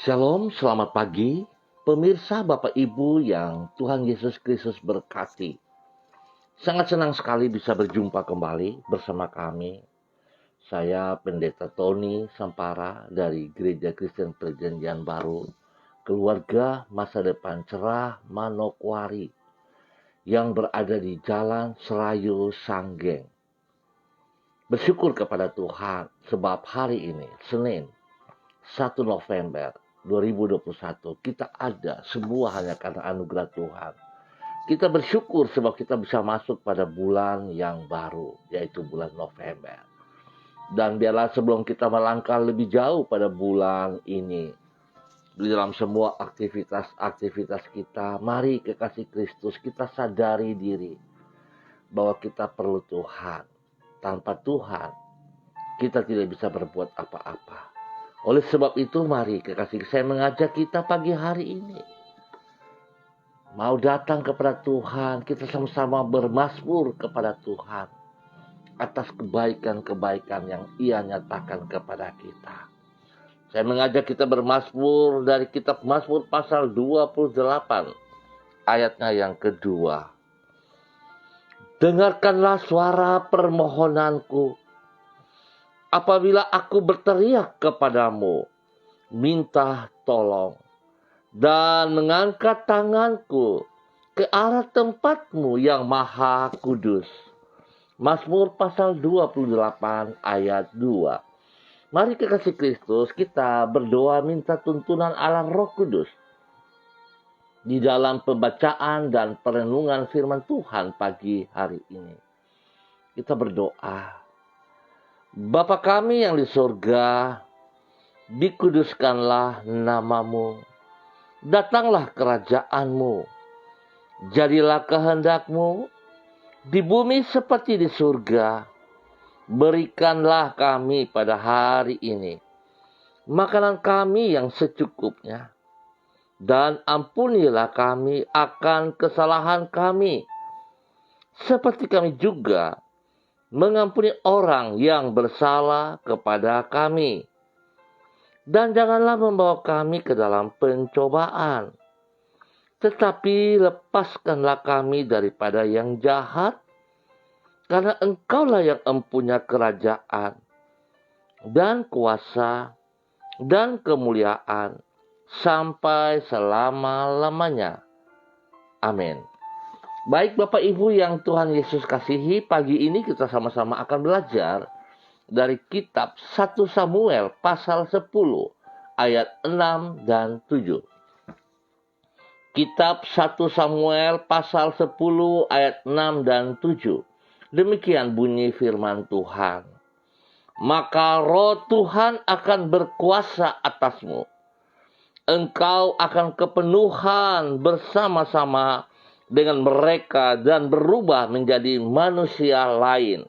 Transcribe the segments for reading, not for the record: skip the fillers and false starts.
Shalom, selamat pagi, pemirsa Bapak Ibu yang Tuhan Yesus Kristus berkati. Sangat senang sekali bisa berjumpa kembali bersama kami. Saya Pendeta Tony Sampara dari Gereja Kristen Perjanjian Baru, Keluarga Masa Depan Cerah Manokwari, yang berada di Jalan Serayu Sanggeng. Bersyukur kepada Tuhan sebab hari ini, Senin, 1 November 2021, kita ada semua hanya karena anugerah Tuhan. Kita bersyukur sebab kita bisa masuk pada bulan yang baru, yaitu bulan November. Dan biarlah sebelum kita melangkah lebih jauh pada bulan ini, di dalam semua aktivitas kita, mari kekasih Kristus kita sadari diri bahwa kita perlu Tuhan. Tanpa Tuhan, kita tidak bisa berbuat apa-apa. Oleh sebab itu, mari kekasih saya mengajak kita pagi hari ini. Mau datang kepada Tuhan, kita sama-sama bermazmur kepada Tuhan. Atas kebaikan-kebaikan yang Ia nyatakan kepada kita. Saya mengajak kita bermazmur dari kitab Mazmur pasal 28. Ayatnya yang kedua. Dengarkanlah suara permohonanku. Apabila aku berteriak kepadamu, minta tolong, dan mengangkat tanganku ke arah tempatmu yang maha kudus. Mazmur pasal 28 ayat 2. Mari kekasih Kristus kita berdoa minta tuntunan Allah Roh Kudus. Di dalam pembacaan dan perenungan firman Tuhan pagi hari ini. Kita berdoa. Bapa kami yang di surga, dikuduskanlah namamu. Datanglah kerajaanmu. Jadilah kehendakmu di bumi seperti di surga. Berikanlah kami pada hari ini makanan kami yang secukupnya. Dan ampunilah kami akan kesalahan kami. Seperti kami juga mengampuni orang yang bersalah kepada kami. Dan janganlah membawa kami ke dalam pencobaan. Tetapi lepaskanlah kami daripada yang jahat. Karena Engkaulah yang empunya kerajaan dan kuasa dan kemuliaan sampai selama-lamanya. Amin. Baik Bapak Ibu yang Tuhan Yesus kasihi, pagi ini kita sama-sama akan belajar dari kitab 1 Samuel pasal 10 ayat 6 dan 7. Kitab 1 Samuel pasal 10 ayat 6 dan 7. Demikian bunyi firman Tuhan. Maka roh Tuhan akan berkuasa atasmu. Engkau akan kepenuhan bersama-sama dengan mereka dan berubah menjadi manusia lain.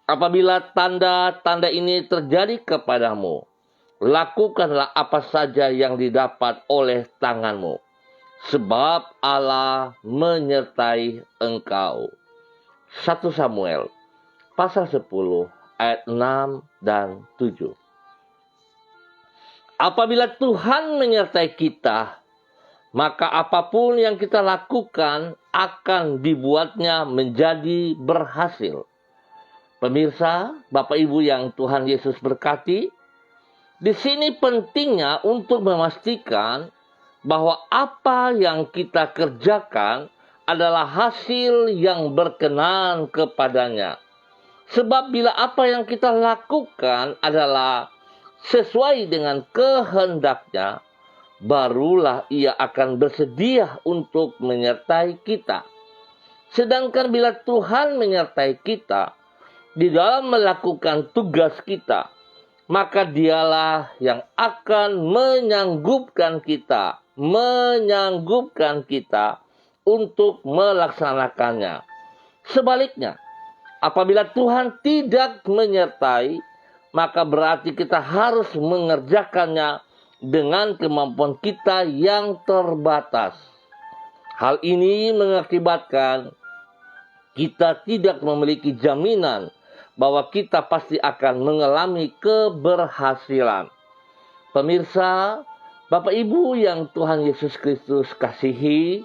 Apabila tanda-tanda ini terjadi kepadamu, lakukanlah apa saja yang didapat oleh tanganmu, sebab Allah menyertai engkau. 1 Samuel pasal 10 ayat 6 dan 7. Apabila Tuhan menyertai kita, maka apapun yang kita lakukan akan dibuatnya menjadi berhasil. Pemirsa, Bapak Ibu yang Tuhan Yesus berkati, di sini pentingnya untuk memastikan bahwa apa yang kita kerjakan adalah hasil yang berkenan kepadanya. Sebab bila apa yang kita lakukan adalah sesuai dengan kehendaknya, barulah Ia akan bersedia untuk menyertai kita. Sedangkan bila Tuhan menyertai kita di dalam melakukan tugas kita, maka Dialah yang akan menyanggupkan kita untuk melaksanakannya. Sebaliknya, apabila Tuhan tidak menyertai, maka berarti kita harus mengerjakannya dengan kemampuan kita yang terbatas. Hal ini mengakibatkan kita tidak memiliki jaminan bahwa kita pasti akan mengalami keberhasilan. Pemirsa, Bapak Ibu yang Tuhan Yesus Kristus kasihi,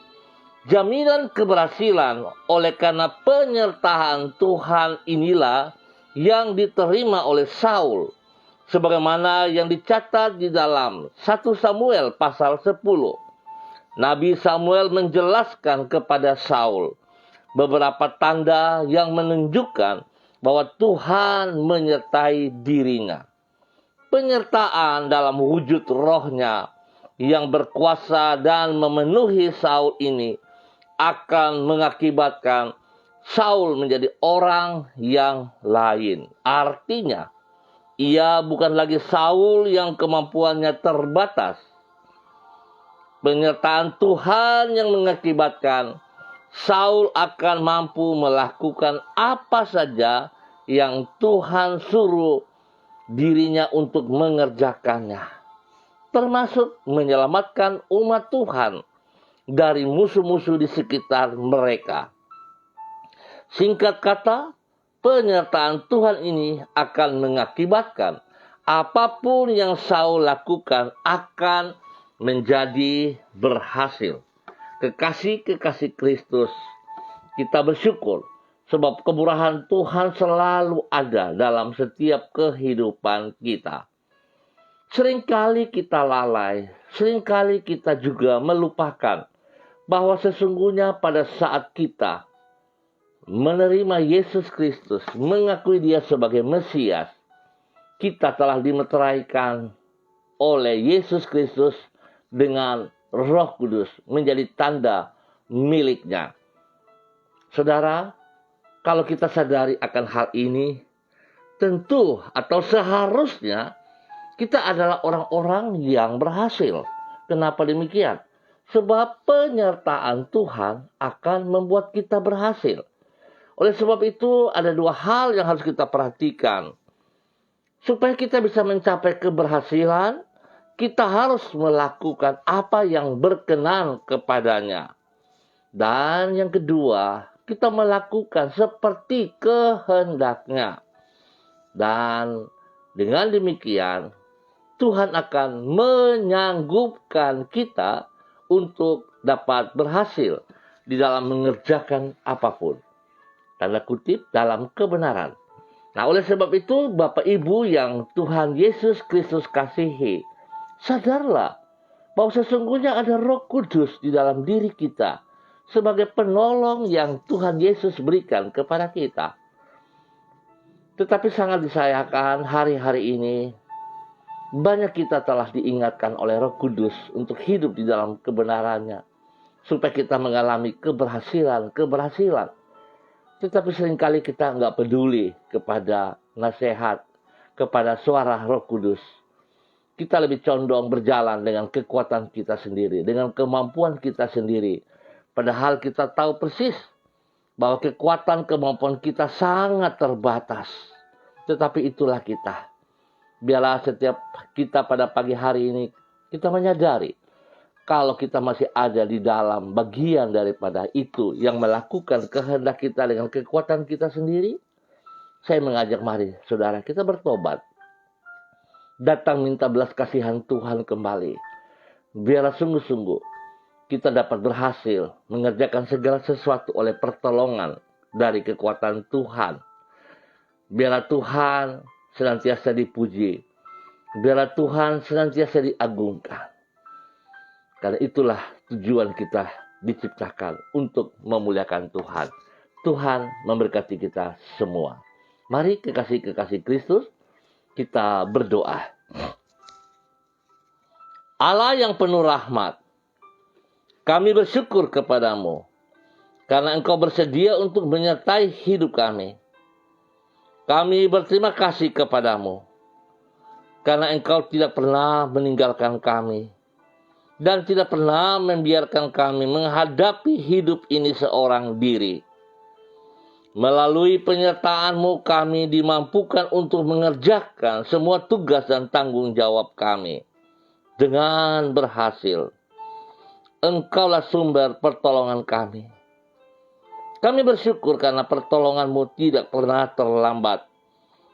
jaminan keberhasilan oleh karena penyertaan Tuhan inilah yang diterima oleh Saul, sebagaimana yang dicatat di dalam 1 Samuel pasal 10. Nabi Samuel menjelaskan kepada Saul beberapa tanda yang menunjukkan bahwa Tuhan menyertai dirinya. Penyertaan dalam wujud rohnya yang berkuasa dan memenuhi Saul ini akan mengakibatkan Saul menjadi orang yang lain. Artinya, ia bukan lagi Saul yang kemampuannya terbatas. Penyertaan Tuhan yang mengakibatkan Saul akan mampu melakukan apa saja yang Tuhan suruh dirinya untuk mengerjakannya, termasuk menyelamatkan umat Tuhan dari musuh-musuh di sekitar mereka. Singkat kata, penyertaan Tuhan ini akan mengakibatkan apapun yang Saul lakukan akan menjadi berhasil. Kekasih-kekasih Kristus, kita bersyukur sebab kemurahan Tuhan selalu ada dalam setiap kehidupan kita. Seringkali kita lalai, seringkali kita juga melupakan bahwa sesungguhnya pada saat kita menerima Yesus Kristus, mengakui Dia sebagai Mesias, kita telah dimeteraikan oleh Yesus Kristus dengan Roh Kudus menjadi tanda miliknya. Saudara, kalau kita sadari akan hal ini, tentu atau seharusnya kita adalah orang-orang yang berhasil. Kenapa demikian? Sebab penyertaan Tuhan akan membuat kita berhasil. Oleh sebab itu, ada dua hal yang harus kita perhatikan. Supaya kita bisa mencapai keberhasilan, kita harus melakukan apa yang berkenan kepadanya. Dan yang kedua, kita melakukan seperti kehendaknya. Dan dengan demikian, Tuhan akan menyanggupkan kita untuk dapat berhasil di dalam mengerjakan apapun. Tanda kutip, dalam kebenaran. Nah, oleh sebab itu, Bapak Ibu yang Tuhan Yesus Kristus kasihi, sadarlah bahwa sesungguhnya ada Roh Kudus di dalam diri kita sebagai penolong yang Tuhan Yesus berikan kepada kita. Tetapi sangat disayangkan hari-hari ini banyak kita telah diingatkan oleh Roh Kudus untuk hidup di dalam kebenarannya supaya kita mengalami keberhasilan. Tetapi seringkali kita nggak peduli kepada nasihat, kepada suara Roh Kudus. Kita lebih condong berjalan dengan kekuatan kita sendiri, dengan kemampuan kita sendiri. Padahal kita tahu persis bahwa kekuatan kemampuan kita sangat terbatas. Tetapi itulah kita. Biarlah setiap kita pada pagi hari ini, kita menyadari kalau kita masih ada di dalam bagian daripada itu yang melakukan kehendak kita dengan kekuatan kita sendiri, saya mengajak mari saudara kita bertobat. Datang minta belas kasihan Tuhan kembali. Biarlah sungguh-sungguh kita dapat berhasil mengerjakan segala sesuatu oleh pertolongan dari kekuatan Tuhan. Biarlah Tuhan senantiasa dipuji. Biarlah Tuhan senantiasa diagungkan. Karena itulah tujuan kita diciptakan untuk memuliakan Tuhan. Tuhan memberkati kita semua. Mari kekasih-kekasih Kristus, kita berdoa. Allah yang penuh rahmat, kami bersyukur kepadamu karena Engkau bersedia untuk menyertai hidup kami. Kami berterima kasih kepadamu karena Engkau tidak pernah meninggalkan kami dan tidak pernah membiarkan kami menghadapi hidup ini seorang diri. Melalui penyertaan-Mu kami dimampukan untuk mengerjakan semua tugas dan tanggung jawab kami dengan berhasil. Engkaulah sumber pertolongan kami. Kami bersyukur karena pertolongan-Mu tidak pernah terlambat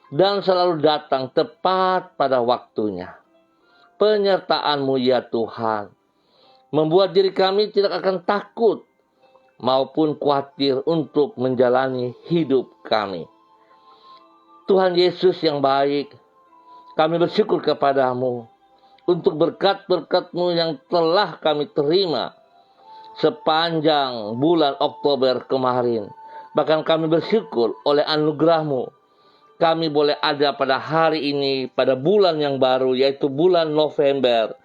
dan selalu datang tepat pada waktunya. penyertaan-Mu ya Tuhan. Membuat diri kami tidak akan takut maupun khawatir untuk menjalani hidup kami. Tuhan Yesus yang baik, kami bersyukur kepada-Mu untuk berkat-berkat-Mu yang telah kami terima sepanjang bulan Oktober kemarin. Bahkan kami bersyukur oleh anugerah-Mu, kami boleh ada pada hari ini, pada bulan yang baru, yaitu bulan November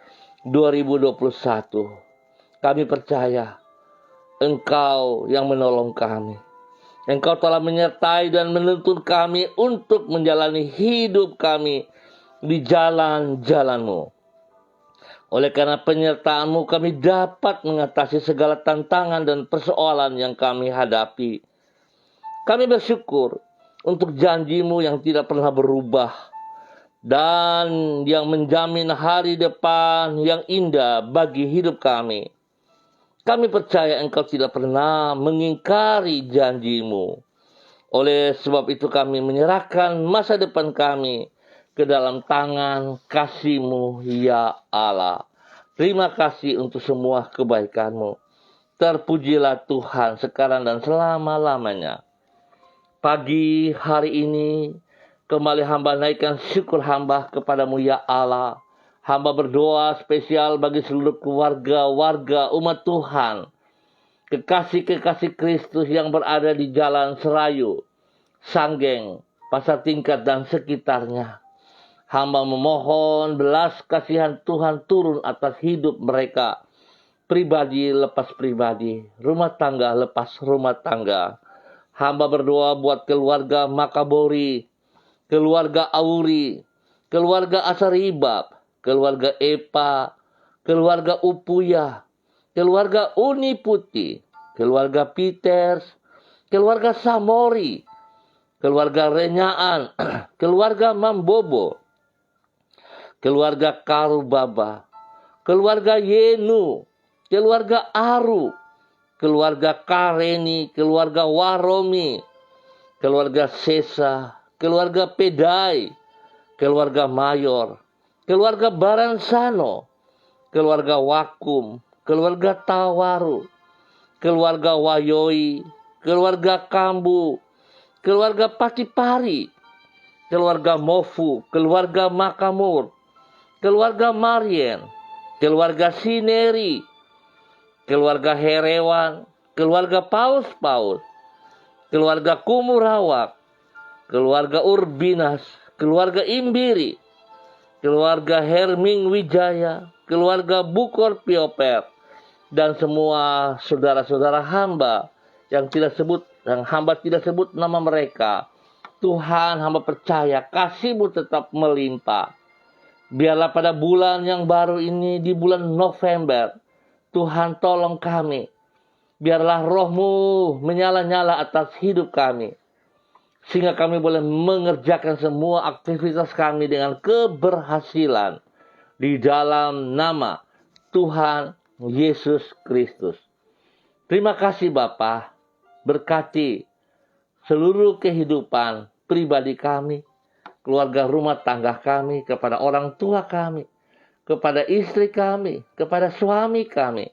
2021. Kami percaya Engkau yang menolong kami. Engkau telah menyertai dan menuntun kami untuk menjalani hidup kami di jalan-jalan-Mu. Oleh karena penyertaan-Mu, kami dapat mengatasi segala tantangan dan persoalan yang kami hadapi. Kami bersyukur untuk janji-Mu yang tidak pernah berubah dan yang menjamin hari depan yang indah bagi hidup kami. Kami percaya Engkau tidak pernah mengingkari janji-Mu. Oleh sebab itu kami menyerahkan masa depan kami ke dalam tangan kasih-Mu ya Allah. Terima kasih untuk semua kebaikan-Mu. Terpujilah Tuhan sekarang dan selama-lamanya. Pagi hari ini kembali hamba naikkan syukur hamba kepada-Mu ya Allah. Hamba berdoa spesial bagi seluruh keluarga-warga umat Tuhan, kekasih-kekasih Kristus yang berada di Jalan Serayu, Sanggeng, Pasar Tingkat dan sekitarnya. Hamba memohon belas kasihan Tuhan turun atas hidup mereka, pribadi lepas pribadi, rumah tangga lepas rumah tangga. Hamba berdoa buat keluarga Makabori, keluarga Auri, keluarga Asaribab, keluarga Epa, keluarga Upuya, keluarga Uni Putih, keluarga Peters, keluarga Samori, keluarga Renyaan, keluarga Mambobo, keluarga Karubaba, keluarga Yenu, keluarga Aru, keluarga Kareni, keluarga Waromi, keluarga Sesa, keluarga Pedai, keluarga Mayor, keluarga Baransano, keluarga Wakum, keluarga Tawaru, keluarga Wayoi, keluarga Kambu, keluarga Patipari, keluarga Mofu, keluarga Makamur, keluarga Marien, keluarga Sineri, keluarga Herewan, keluarga Paus-Paus, keluarga Kumurawak, keluarga Urbinas, keluarga Imbiri, keluarga Herming Wijaya, keluarga Bukor Pioper, dan semua saudara-saudara hamba yang hamba tidak sebut nama mereka. Tuhan, hamba percaya kasih-Mu tetap melimpah. Biarlah pada bulan yang baru ini, di bulan November, Tuhan tolong kami. Biarlah Roh-Mu menyala-nyala atas hidup kami, sehingga kami boleh mengerjakan semua aktivitas kami dengan keberhasilan di dalam nama Tuhan Yesus Kristus. Terima kasih Bapa, berkati seluruh kehidupan pribadi kami, keluarga rumah tangga kami, kepada orang tua kami, kepada istri kami, kepada suami kami,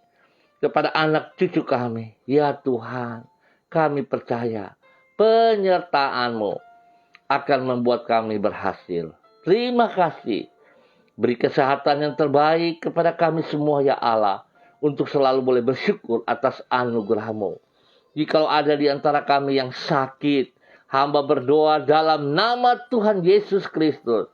kepada anak cucu kami. Ya Tuhan, kami percaya penyertaan-Mu akan membuat kami berhasil. Terima kasih. Beri kesehatan yang terbaik kepada kami semua ya Allah, untuk selalu boleh bersyukur atas anugerah-Mu. Jikalau ada di antara kami yang sakit, hamba berdoa dalam nama Tuhan Yesus Kristus,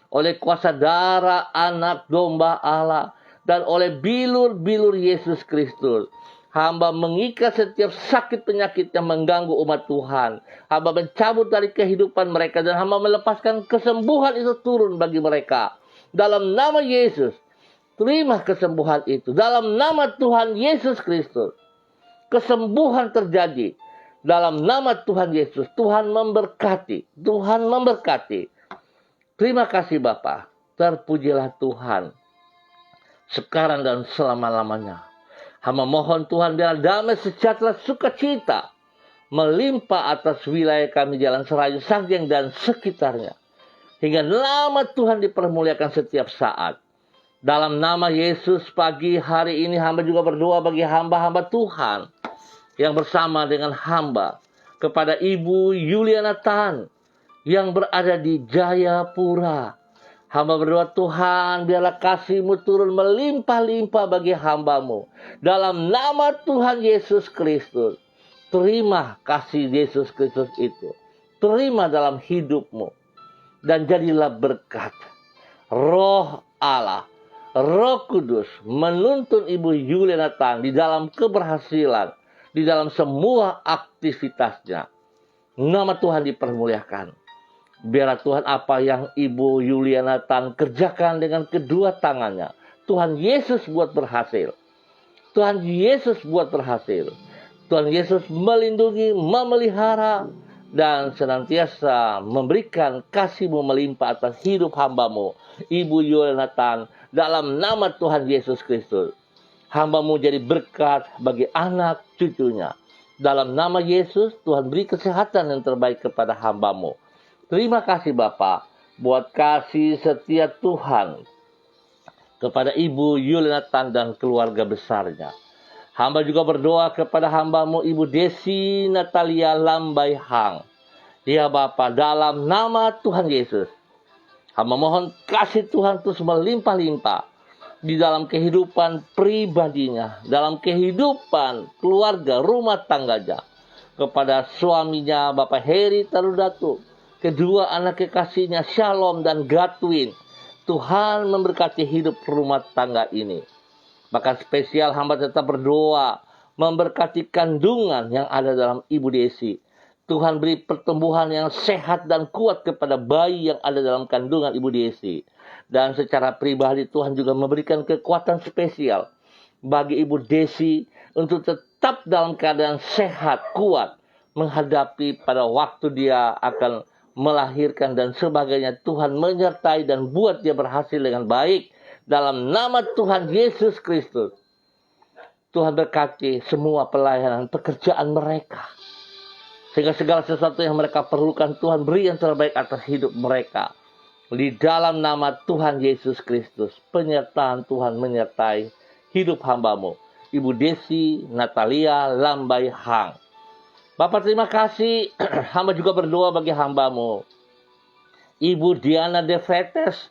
oleh kuasa darah anak domba Allah, dan oleh bilur-bilur Yesus Kristus, hamba mengikat setiap sakit penyakit yang mengganggu umat Tuhan. Hamba mencabut dari kehidupan mereka, dan hamba melepaskan kesembuhan itu turun bagi mereka. Dalam nama Yesus, terima kesembuhan itu. Dalam nama Tuhan Yesus Kristus, kesembuhan terjadi. Dalam nama Tuhan Yesus, Tuhan memberkati. Tuhan memberkati. Terima kasih Bapa. Terpujilah Tuhan sekarang dan selama-lamanya. Hamba mohon Tuhan, biar damai sejahtera sukacita melimpah atas wilayah kami Jalan Serayu, Sanggeng dan sekitarnya, hingga nama Tuhan dipermuliakan setiap saat. Dalam nama Yesus, pagi hari ini hamba juga berdoa bagi hamba-hamba Tuhan yang bersama dengan hamba, kepada Ibu Yuliana Tan yang berada di Jayapura. Hamba berdoa, Tuhan, biarlah kasih-Mu turun melimpah-limpah bagi hamba-Mu. Dalam nama Tuhan Yesus Kristus, terima kasih Yesus Kristus itu. Terima dalam hidup-Mu. Dan jadilah berkat. Roh Allah, Roh Kudus menuntun Ibu Yuliana Tan di dalam keberhasilan, di dalam semua aktivitasnya. Nama Tuhan dipermuliakan. Biarlah Tuhan, apa yang Ibu Yuliana Tan kerjakan dengan kedua tangannya, Tuhan Yesus buat berhasil. Tuhan Yesus buat berhasil. Tuhan Yesus melindungi, memelihara, dan senantiasa memberikan kasih-Mu melimpah atas hidup hamba-Mu, Ibu Yuliana Tan, dalam nama Tuhan Yesus Kristus. Hamba-Mu jadi berkat bagi anak cucunya. Dalam nama Yesus, Tuhan beri kesehatan yang terbaik kepada hamba-Mu. Terima kasih Bapa buat kasih setia Tuhan kepada Ibu Yuliana Tan dan keluarga besarnya. Hamba juga berdoa kepada hamba-Mu Ibu Desi Natalia Lambai Hang. Ya Bapa, dalam nama Tuhan Yesus, hamba mohon kasih Tuhan terus melimpah-limpah di dalam kehidupan pribadinya, dalam kehidupan keluarga, rumah tangganya, kepada suaminya Bapak Heri Tarudatu, kedua anak kekasihnya Shalom dan Gatwin. Tuhan memberkati hidup rumah tangga ini. Bahkan spesial hamba tetap berdoa memberkati kandungan yang ada dalam Ibu Desi. Tuhan beri pertumbuhan yang sehat dan kuat kepada bayi yang ada dalam kandungan Ibu Desi. Dan secara pribadi Tuhan juga memberikan kekuatan spesial bagi Ibu Desi untuk tetap dalam keadaan sehat, kuat, menghadapi pada waktu dia akan melahirkan dan sebagainya. Tuhan menyertai dan buat dia berhasil dengan baik. Dalam nama Tuhan Yesus Kristus, Tuhan berkati semua pelayanan pekerjaan mereka. Sehingga segala sesuatu yang mereka perlukan, Tuhan beri yang terbaik atas hidup mereka. Di dalam nama Tuhan Yesus Kristus, penyertaan Tuhan menyertai hidup hamba-Mu, Ibu Desi Natalia Lambai Hang. Bapak terima kasih, hamba juga berdoa bagi hamba-Mu, Ibu Diana De Fretes,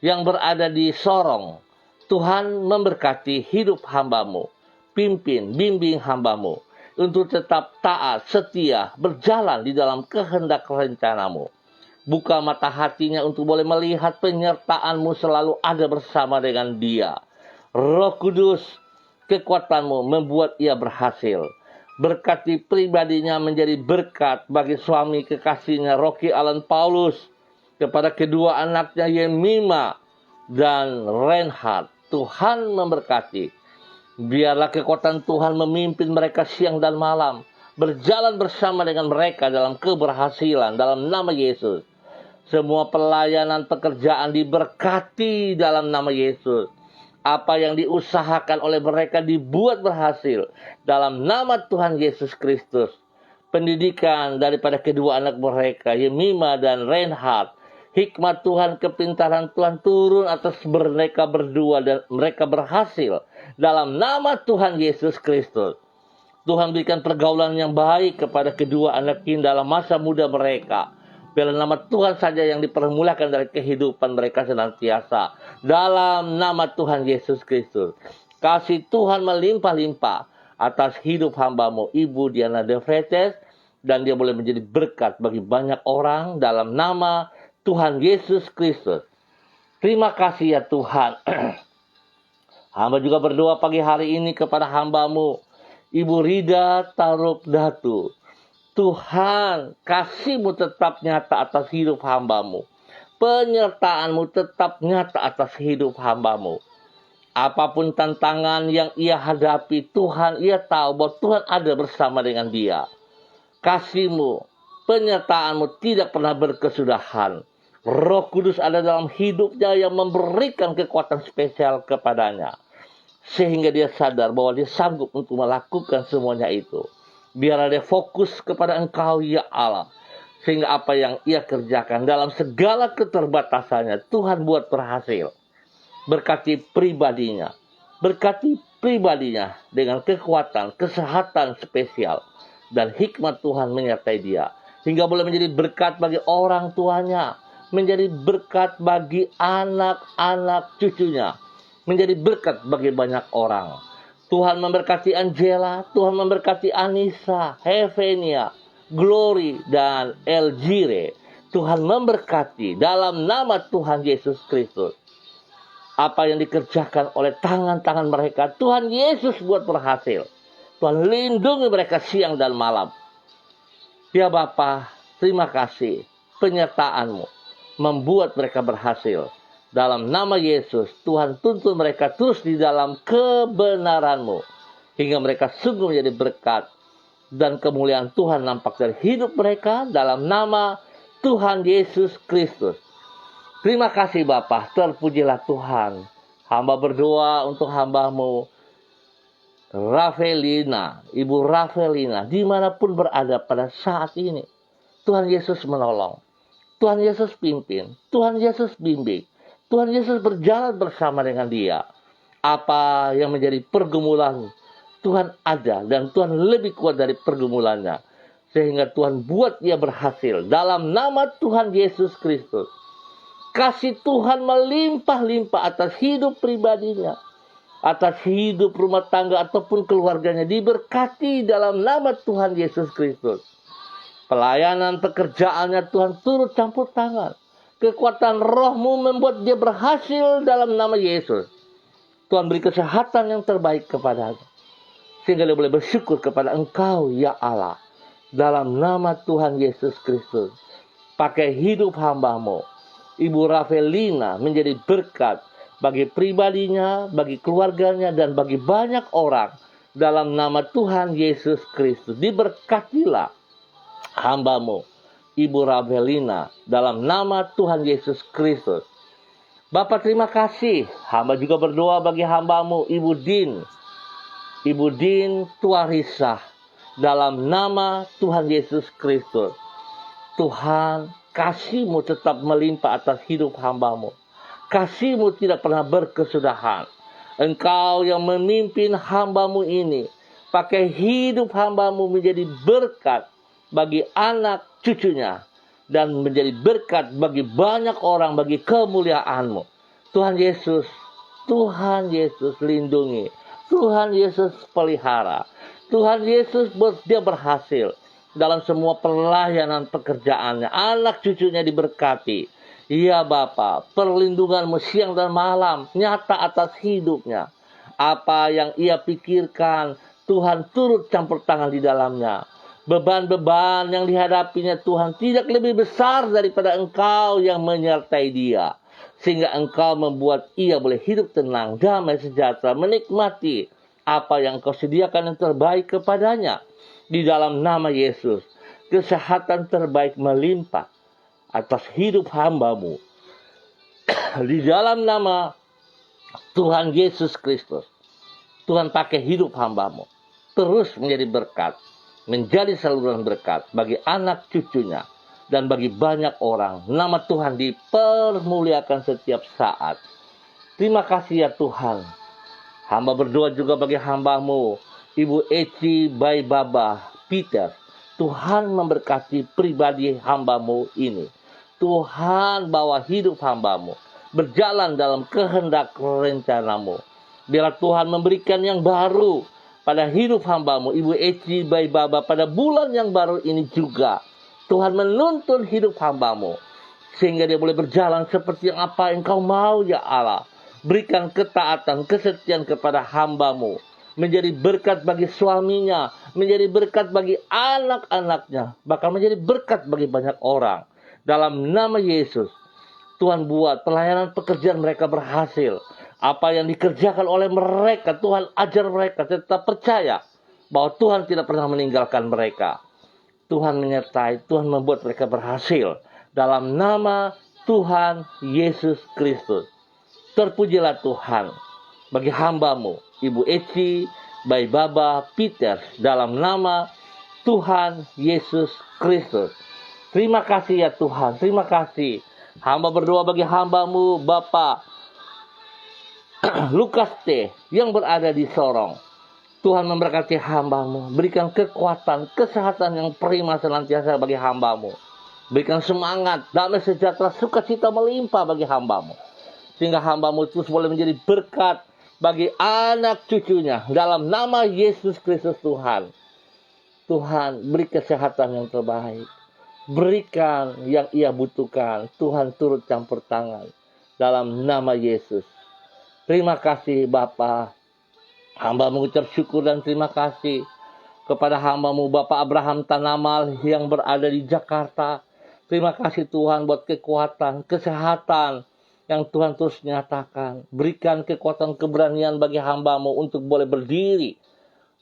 yang berada di Sorong. Tuhan memberkati hidup hamba-Mu. Pimpin, bimbing hamba-Mu untuk tetap taat, setia, berjalan di dalam kehendak rencana-Mu. Buka mata hatinya untuk boleh melihat penyertaan-Mu selalu ada bersama dengan dia. Roh Kudus, kekuatan-Mu membuat ia berhasil. Berkati pribadinya menjadi berkat bagi suami kekasihnya Rocky Alan Paulus, kepada kedua anaknya Yemima dan Reinhard. Tuhan memberkati. Biarlah kekuatan Tuhan memimpin mereka siang dan malam, berjalan bersama dengan mereka dalam keberhasilan dalam nama Yesus. Semua pelayanan pekerjaan diberkati dalam nama Yesus. Apa yang diusahakan oleh mereka dibuat berhasil dalam nama Tuhan Yesus Kristus. Pendidikan daripada kedua anak mereka, Yemima dan Reinhard, hikmat Tuhan, kepintaran Tuhan turun atas mereka berdua dan mereka berhasil dalam nama Tuhan Yesus Kristus. Tuhan berikan pergaulan yang baik kepada kedua anak ini dalam masa muda mereka. Biarlah nama Tuhan saja yang dipermuliakan dari kehidupan mereka senantiasa. Dalam nama Tuhan Yesus Kristus. Kasih Tuhan melimpah-limpah atas hidup hamba-Mu Ibu Diana De Fretes. Dan dia boleh menjadi berkat bagi banyak orang dalam nama Tuhan Yesus Kristus. Terima kasih ya Tuhan. Hamba juga berdoa pagi hari ini kepada hamba-Mu Ibu Rida Taruk Datu. Tuhan, kasih-Mu tetap nyata atas hidup hamba-Mu. Penyertaan-Mu tetap nyata atas hidup hamba-Mu. Apapun tantangan yang ia hadapi, Tuhan, ia tahu bahwa Tuhan ada bersama dengan dia. Kasih-Mu, penyertaan-Mu tidak pernah berkesudahan. Roh Kudus ada dalam hidupnya yang memberikan kekuatan spesial kepadanya. Sehingga dia sadar bahwa dia sanggup untuk melakukan semuanya itu. Biarlah dia fokus kepada Engkau ya Allah. Sehingga apa yang ia kerjakan dalam segala keterbatasannya, Tuhan buat berhasil. Berkati pribadinya. Berkati pribadinya dengan kekuatan, kesehatan spesial. Dan hikmat Tuhan menyertai dia. Hingga boleh menjadi berkat bagi orang tuanya. Menjadi berkat bagi anak-anak cucunya. Menjadi berkat bagi banyak orang. Tuhan memberkati Angela, Tuhan memberkati Anissa, Hevenia, Glory, dan Elgire. Tuhan memberkati dalam nama Tuhan Yesus Kristus. Apa yang dikerjakan oleh tangan-tangan mereka, Tuhan Yesus buat berhasil. Tuhan lindungi mereka siang dan malam. Ya Bapa, terima kasih penyertaan-Mu membuat mereka berhasil. Dalam nama Yesus, Tuhan tuntun mereka terus di dalam kebenaran-Mu. Hingga mereka sungguh menjadi berkat. Dan kemuliaan Tuhan nampak dari hidup mereka dalam nama Tuhan Yesus Kristus. Terima kasih Bapa, terpujilah Tuhan. Hamba berdoa untuk hamba-Mu, Rafelina, Ibu Rafelina, dimanapun berada pada saat ini. Tuhan Yesus menolong. Tuhan Yesus pimpin. Tuhan Yesus bimbing. Tuhan Yesus berjalan bersama dengan dia. Apa yang menjadi pergumulan, Tuhan ada dan Tuhan lebih kuat dari pergumulannya. Sehingga Tuhan buat dia berhasil. Dalam nama Tuhan Yesus Kristus. Kasih Tuhan melimpah-limpah atas hidup pribadinya. Atas hidup rumah tangga ataupun keluarganya. Diberkati dalam nama Tuhan Yesus Kristus. Pelayanan pekerjaannya Tuhan turut campur tangan. Kekuatan roh-Mu membuat dia berhasil dalam nama Yesus. Tuhan beri kesehatan yang terbaik kepadanya. Sehingga dia boleh bersyukur kepada Engkau ya Allah. Dalam nama Tuhan Yesus Kristus. Pakai hidup hamba-Mu. Ibu Rafelina menjadi berkat bagi pribadinya, bagi keluarganya, dan bagi banyak orang. Dalam nama Tuhan Yesus Kristus. Diberkatilah hamba-Mu, Ibu Rafelina, dalam nama Tuhan Yesus Kristus. Bapak terima kasih. Hamba juga berdoa bagi hamba-Mu, Ibu Din. Ibu Din Tuarisah. Dalam nama Tuhan Yesus Kristus. Tuhan, kasih-Mu tetap melimpah atas hidup hamba-Mu. Kasih-Mu tidak pernah berkesudahan. Engkau yang memimpin hamba-Mu ini. Pakai hidup hamba-Mu menjadi berkat bagi anak cucunya. Dan menjadi berkat bagi banyak orang, bagi kemuliaan-Mu. Tuhan Yesus lindungi. Tuhan Yesus pelihara. Tuhan Yesus buat dia berhasil dalam semua pelayanan pekerjaannya. Anak cucunya diberkati. Ya Bapa, perlindungan-Mu siang dan malam nyata atas hidupnya. Apa yang ia pikirkan, Tuhan turut campur tangan di dalamnya. Beban-beban yang dihadapinya Tuhan tidak lebih besar daripada Engkau yang menyertai dia. Sehingga Engkau membuat ia boleh hidup tenang, damai, sejahtera, menikmati apa yang Engkau sediakan yang terbaik kepadanya. Di dalam nama Yesus, kesehatan terbaik melimpah atas hidup hamba-Mu. Di dalam nama Tuhan Yesus Kristus, Tuhan pakai hidup hamba-Mu terus menjadi berkat, menjadi saluran berkat bagi anak cucunya dan bagi banyak orang. Nama Tuhan dipermuliakan setiap saat. Terima kasih ya Tuhan. Hamba berdoa juga bagi hamba-Mu, Ibu Eci Baibaba Peter. Tuhan memberkati pribadi hamba-Mu ini. Tuhan bawa hidup hamba-Mu berjalan dalam kehendak rencana-Mu. Biarlah Tuhan memberikan yang baru pada hidup hamba-Mu, Ibu Eci Baibaba, pada bulan yang baru ini juga. Tuhan menuntun hidup hamba-Mu sehingga dia boleh berjalan seperti yang apa Engkau mau ya Allah. Berikan ketaatan, kesetiaan kepada hamba-Mu. Menjadi berkat bagi suaminya. Menjadi berkat bagi anak-anaknya. Bahkan menjadi berkat bagi banyak orang. Dalam nama Yesus, Tuhan buat pelayanan pekerjaan mereka berhasil. Apa yang dikerjakan oleh mereka, Tuhan ajar mereka tetap percaya bahwa Tuhan tidak pernah meninggalkan mereka. Tuhan menyertai, Tuhan membuat mereka berhasil. Dalam nama Tuhan Yesus Kristus. Terpujilah Tuhan bagi hamba-Mu, Ibu Eci Baibaba Peter, dalam nama Tuhan Yesus Kristus. Terima kasih ya Tuhan, terima kasih. Hamba berdoa bagi hamba-Mu, Bapak Lukas T. yang berada di Sorong. Tuhan memberkati hamba-Mu. Berikan kekuatan, kesehatan yang prima senantiasa bagi hamba-Mu. Berikan semangat, damai sejahtera, sukacita melimpah bagi hamba-Mu. Sehingga hamba-Mu terus boleh menjadi berkat bagi anak cucunya. Dalam nama Yesus Kristus Tuhan. Tuhan, beri kesehatan yang terbaik. Berikan yang ia butuhkan. Tuhan turut campur tangan. Dalam nama Yesus. Terima kasih Bapa. Hamba mengucap syukur dan terima kasih kepada hamba-Mu Bapak Abraham Tanamal yang berada di Jakarta. Terima kasih Tuhan buat kekuatan, kesehatan yang Tuhan terus nyatakan. Berikan kekuatan keberanian bagi hamba-Mu untuk boleh berdiri.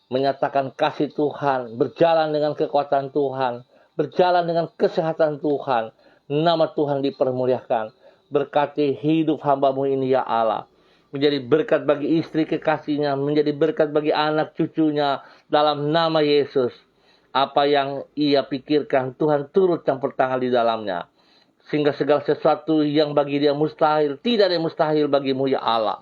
Menyatakan kasih Tuhan, berjalan dengan kekuatan Tuhan, berjalan dengan kesehatan Tuhan. Nama Tuhan dipermuliakan. Berkati hidup hamba-Mu ini ya Allah. Menjadi berkat bagi istri kekasihnya, menjadi berkat bagi anak cucunya dalam nama Yesus. Apa yang ia pikirkan, Tuhan turut campur tangan di dalamnya. Sehingga segala sesuatu yang bagi dia mustahil, tidak ada yang mustahil bagimu ya Allah.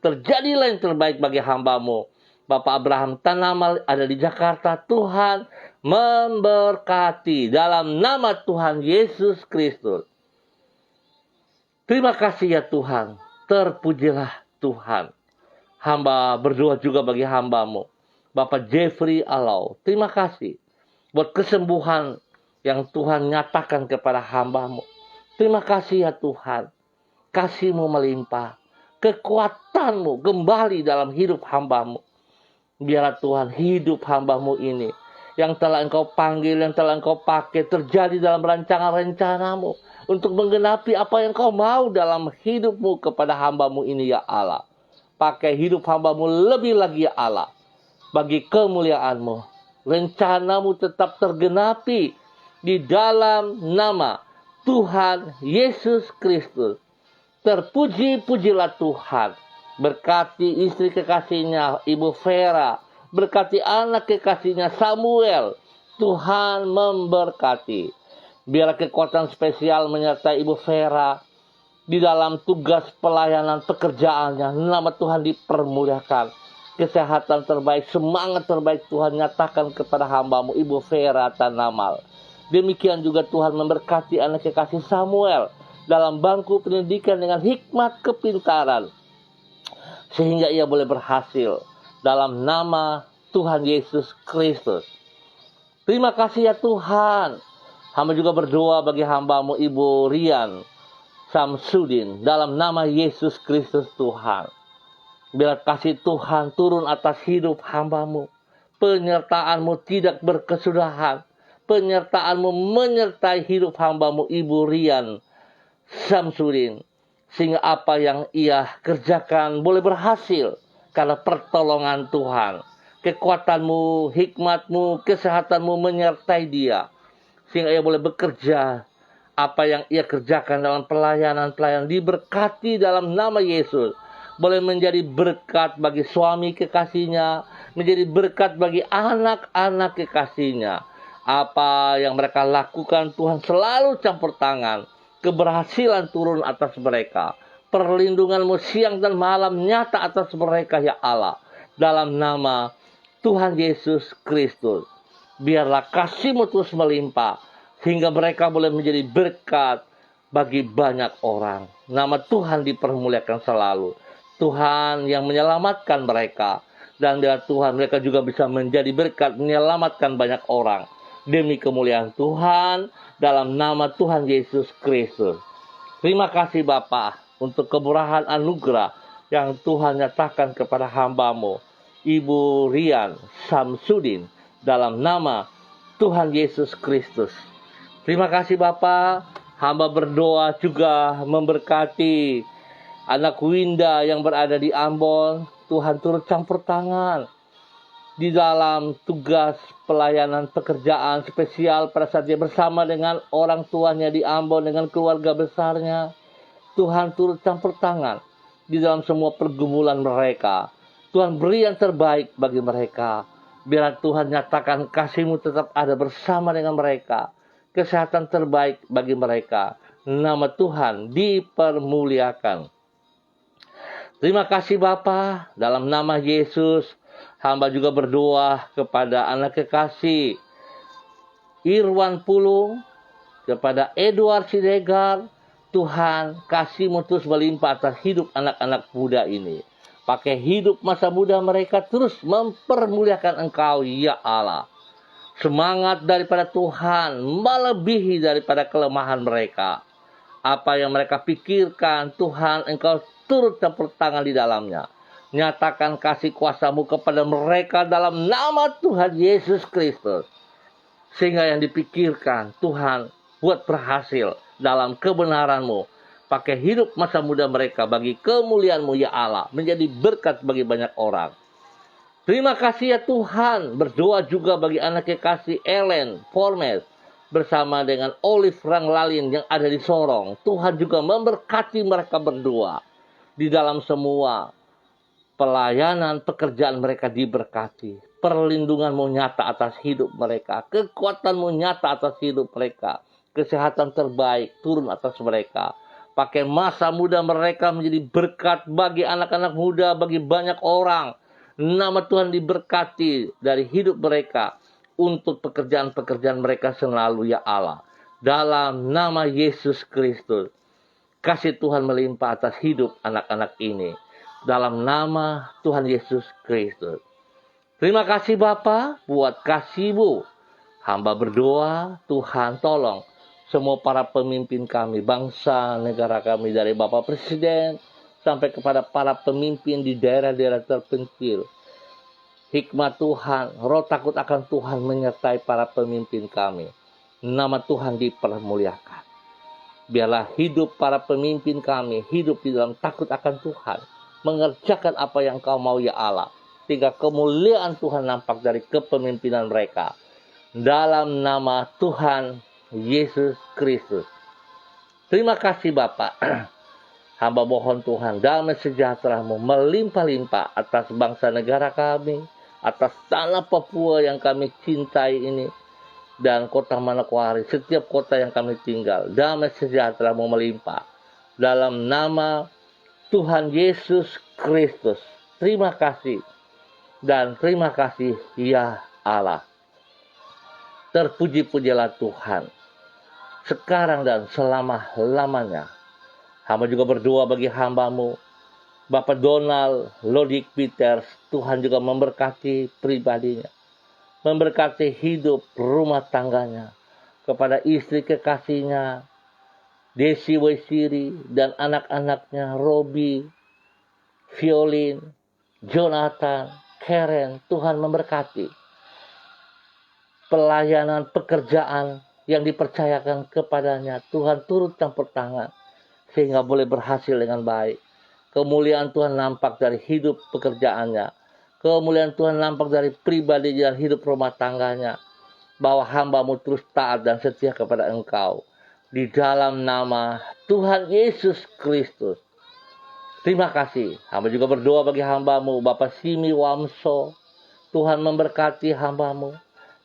Terjadilah yang terbaik bagi hamba-Mu. Bapak Abraham Tanamal ada di Jakarta. Tuhan memberkati dalam nama Tuhan Yesus Kristus. Terima kasih ya Tuhan. Terpujilah Tuhan. Hamba berdoa juga bagi hamba-Mu. Bapak Jeffrey Alau. Terima kasih buat kesembuhan yang Tuhan nyatakan kepada hamba-Mu. Terima kasih ya Tuhan. Kasih-Mu melimpah. Kekuatan-Mu kembali dalam hidup hamba-Mu. Biarlah Tuhan hidup hamba-Mu ini yang telah Engkau panggil, yang telah Engkau pakai terjadi dalam rancangan rencana-Mu untuk menggenapi apa yang Engkau mau dalam hidup-Mu kepada hamba-Mu ini ya Allah. Pakai hidup hamba-Mu lebih lagi ya Allah bagi kemuliaan-Mu. Rencana-Mu tetap tergenapi di dalam nama Tuhan Yesus Kristus. Terpuji-pujilah Tuhan. Berkati istri kekasihnya, Ibu Vera. Berkati anak kekasihnya, Samuel. Tuhan memberkati. Biarlah kekuatan spesial menyertai Ibu Vera di dalam tugas pelayanan pekerjaannya. Nama Tuhan dipermuliakan. Kesehatan terbaik, semangat terbaik Tuhan nyatakan kepada hamba-Mu, Ibu Vera Tanamal. Demikian juga Tuhan memberkati anak kekasih Samuel dalam bangku pendidikan dengan hikmat kepintaran. Sehingga ia boleh berhasil dalam nama Tuhan Yesus Kristus. Terima kasih ya Tuhan. Hamba juga berdoa bagi hamba-Mu Ibu Rian Samsudin dalam nama Yesus Kristus Tuhan. Biar kasih Tuhan turun atas hidup hamba-Mu. Penyertaan-Mu tidak berkesudahan. Penyertaan-Mu menyertai hidup hamba-Mu Ibu Rian Samsudin. Sehingga apa yang ia kerjakan boleh berhasil karena pertolongan Tuhan. Kekuatan-Mu, hikmat-Mu, kesehatan-Mu menyertai dia. Sehingga ia boleh bekerja. Apa yang ia kerjakan dalam pelayanan-pelayanan diberkati dalam nama Yesus. Boleh menjadi berkat bagi suami kekasihnya. Menjadi berkat bagi anak-anak kekasihnya. Apa yang mereka lakukan Tuhan selalu campur tangan. Keberhasilan turun atas mereka. Perlindungan-Mu siang dan malam nyata atas mereka ya Allah. Dalam nama Tuhan Yesus Kristus. Biarlah kasih-Mu terus melimpah. Sehingga mereka boleh menjadi berkat bagi banyak orang. Nama Tuhan dipermuliakan selalu. Tuhan yang menyelamatkan mereka. Dan biar Tuhan mereka juga bisa menjadi berkat menyelamatkan banyak orang. Demi kemuliaan Tuhan. Dalam nama Tuhan Yesus Kristus. Terima kasih Bapa untuk kemurahan anugerah yang Tuhan nyatakan kepada hamba-Mu Ibu Rian Samsudin dalam nama Tuhan Yesus Kristus. Terima kasih Bapa. Hamba berdoa juga memberkati anak Winda yang berada di Ambon. Tuhan turut campur tangan di dalam tugas pelayanan pekerjaan spesial pada saat dia bersama dengan orang tuanya di Ambon, dengan keluarga besarnya. Tuhan turut campur tangan di dalam semua pergumulan mereka. Tuhan beri yang terbaik bagi mereka. Biar Tuhan nyatakan kasih-Mu tetap ada bersama dengan mereka. Kesehatan terbaik bagi mereka. Nama Tuhan dipermuliakan. Terima kasih Bapa, dalam nama Yesus, hamba juga berdoa kepada anak kekasih Irwan Pulung, kepada Edward Siregar. Tuhan, kasih-Mu terus melimpah atas hidup anak-anak muda ini. Pakai hidup masa muda mereka terus mempermuliakan Engkau, ya Allah. Semangat daripada Tuhan melebihi daripada kelemahan mereka. Apa yang mereka pikirkan, Tuhan, Engkau turut campur tangan di dalamnya. Nyatakan kasih kuasa-Mu kepada mereka dalam nama Tuhan Yesus Kristus. Sehingga yang dipikirkan, Tuhan, buat berhasil dalam kebenaran-Mu. Pakai hidup masa muda mereka bagi kemuliaan-Mu, ya Allah. Menjadi berkat bagi banyak orang. Terima kasih ya Tuhan. Berdoa juga bagi anak kekasih Ellen Formes bersama dengan Olive Ranglalin yang ada di Sorong. Tuhan juga memberkati mereka berdua. Di dalam semua pelayanan, pekerjaan mereka diberkati. Perlindungan-Mu nyata atas hidup mereka. Kekuatan-Mu nyata atas hidup mereka. Kesehatan terbaik turun atas mereka. Pakai masa muda mereka menjadi berkat bagi anak-anak muda, bagi banyak orang. Nama Tuhan diberkati dari hidup mereka untuk pekerjaan-pekerjaan mereka selalu, ya Allah. Dalam nama Yesus Kristus, kasih Tuhan melimpah atas hidup anak-anak ini. Dalam nama Tuhan Yesus Kristus. Terima kasih Bapa buat kasih-Mu. Hamba berdoa, Tuhan tolong semua para pemimpin kami, bangsa, negara kami, dari Bapak Presiden sampai kepada para pemimpin di daerah-daerah terpencil. Hikmat Tuhan, roh takut akan Tuhan menyertai para pemimpin kami. Nama Tuhan dipermuliakan. Biarlah hidup para pemimpin kami hidup di dalam takut akan Tuhan. Mengerjakan apa yang Kau mau, ya Allah. Sehingga kemuliaan Tuhan nampak dari kepemimpinan mereka. Dalam nama Tuhan Yesus Kristus. Terima kasih Bapak. Hamba mohon Tuhan, damai sejahtera-Mu melimpah-limpah atas bangsa negara kami, atas tanah Papua yang kami cintai ini, dan kota Manokwari, setiap kota yang kami tinggal. Damai sejahtera-Mu melimpah. Dalam nama Tuhan Yesus Kristus. Terima kasih. Dan terima kasih ya Allah. Terpuji-pujilah Tuhan. Sekarang dan selama-lamanya. Hamba juga berdoa bagi hamba-Mu, Bapak Donald Lodik Peters. Tuhan juga memberkati pribadinya. Memberkati hidup rumah tangganya. Kepada istri kekasihnya, Desi Wesiri, dan anak-anaknya, Robi, Violin, Jonathan, Karen. Tuhan memberkati pelayanan pekerjaan yang dipercayakan kepadanya. Tuhan turut campur tangan sehingga boleh berhasil dengan baik. Kemuliaan Tuhan nampak dari hidup pekerjaannya. Kemuliaan Tuhan nampak dari pribadi dan hidup rumah tangganya. Bahwa hamba-Mu terus taat dan setia kepada Engkau. Di dalam nama Tuhan Yesus Kristus. Terima kasih. Hamba juga berdoa bagi hamba-Mu, Bapak Simi Wamso. Tuhan memberkati hamba-Mu.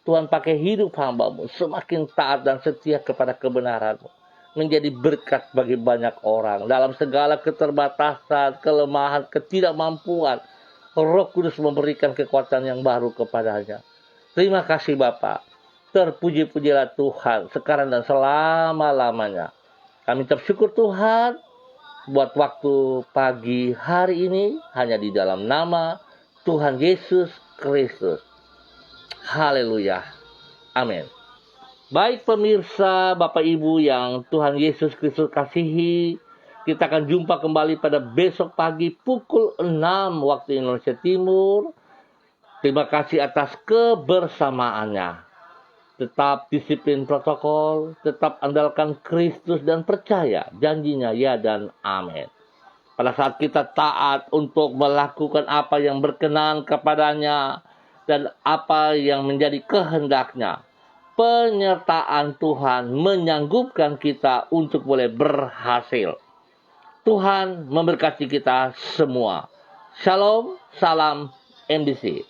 Tuhan pakai hidup hamba-Mu semakin taat dan setia kepada kebenaran-Mu. Menjadi berkat bagi banyak orang. Dalam segala keterbatasan, kelemahan, ketidakmampuan, Roh Kudus memberikan kekuatan yang baru kepadanya. Terima kasih Bapa. Terpuji-pujilah Tuhan sekarang dan selama-lamanya. Kami bersyukur Tuhan buat waktu pagi hari ini hanya di dalam nama Tuhan Yesus Kristus. Haleluya. Amin. Baik pemirsa, Bapak Ibu yang Tuhan Yesus Kristus kasihi, kita akan jumpa kembali pada besok pagi pukul 6 waktu Indonesia Timur. Terima kasih atas kebersamaannya. Tetap disiplin protokol, tetap andalkan Kristus dan percaya janjinya ya dan amin. Pada saat kita taat untuk melakukan apa yang berkenan kepadanya, dan apa yang menjadi kehendaknya, penyertaan Tuhan menyanggupkan kita untuk boleh berhasil. Tuhan memberkati kita semua. Shalom, salam MDC.